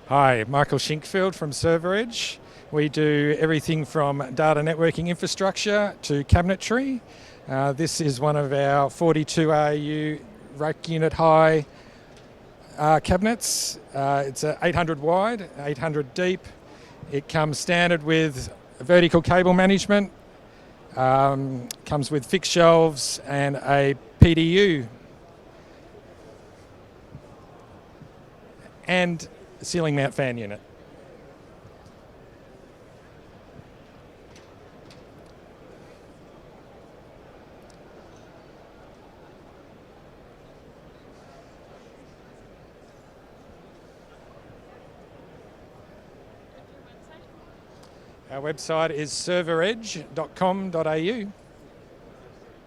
Hi, Michael Shinkfield from ServerEdge. We do everything from data networking infrastructure to cabinetry. This is one of our 42 AU rack unit high cabinets. It's 800 wide, 800 deep. It comes standard with vertical cable management, comes with fixed shelves and a PDU. And a ceiling mount fan unit. Our website is serveredge.com.au.